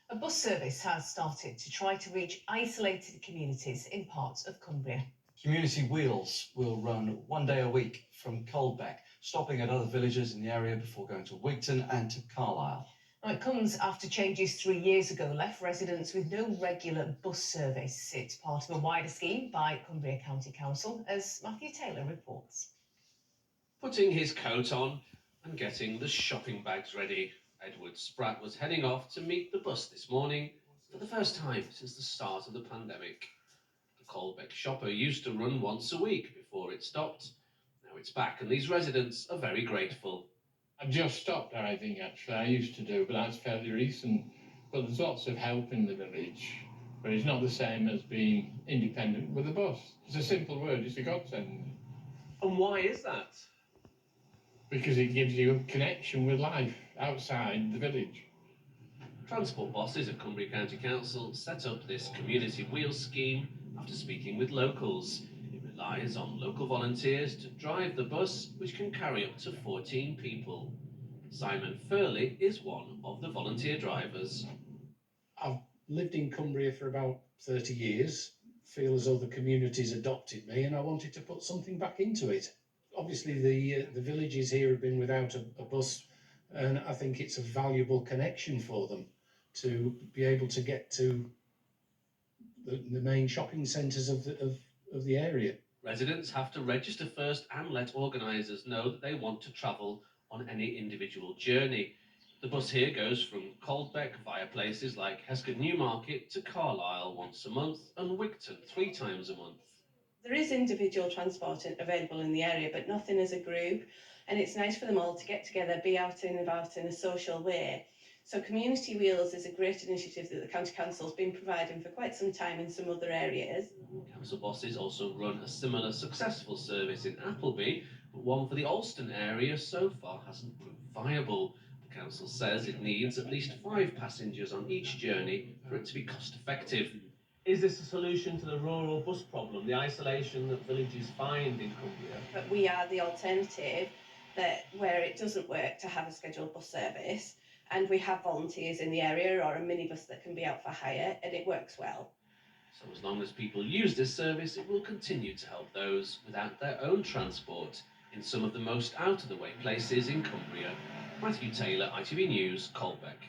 A bus service has started to try to reach isolated communities in parts of Cumbria. Community Wheels will run 1 day a week from Caldbeck, stopping at other villages in the area before going to Wigton and to Carlisle. Now, it comes after changes 3 years ago left residents with no regular bus service. It's part of a wider scheme by Cumbria County Council, as Matthew Taylor reports. Putting his coat on and getting the shopping bags ready, Edward Spratt was heading off to meet the bus this morning for the first time since the start of the pandemic. The Caldbeck shopper used to run once a week before it stopped. Now it's back and these residents are very grateful. I've just stopped driving actually, I used to do, but that's fairly recent. But there's lots of help in the village, but it's not the same as being independent with a bus. It's a simple word, it's a godsend. And why is that? Because it gives you a connection with life outside the village. Transport bosses at Cumbria County Council set up this community wheels scheme after speaking with locals. It relies on local volunteers to drive the bus, which can carry up to 14 people. Simon Furley is one of the volunteer drivers. I've lived in Cumbria for about 30 years, feel as though the community's adopted me and I wanted to put something back into it. Obviously the villages here have been without a bus and I think it's a valuable connection for them to be able to get to the main shopping centres of the area. Residents have to register first and let organisers know that they want to travel on any individual journey. The bus here goes from Caldbeck via places like Hesketh Newmarket to Carlisle once a month and Wigton 3 times a month. There is individual transport available in the area, but nothing as a group, and it's nice for them all to get together, be out and about in a social way. So Community Wheels is a great initiative that the County Council has been providing for quite some time in some other areas. Council bosses also run a similar successful service in Appleby, but one for the Alston area so far hasn't proved viable. The council says it needs at least 5 passengers on each journey for it to be cost effective. Is this a solution to the rural bus problem, the isolation that villages find in Cumbria? But we are the alternative that where it doesn't work to have a scheduled bus service, and we have volunteers in the area or a minibus that can be out for hire, and it works well. So as long as people use this service, it will continue to help those without their own transport in some of the most out-of-the-way places in Cumbria. Matthew Taylor, ITV News, Caldbeck.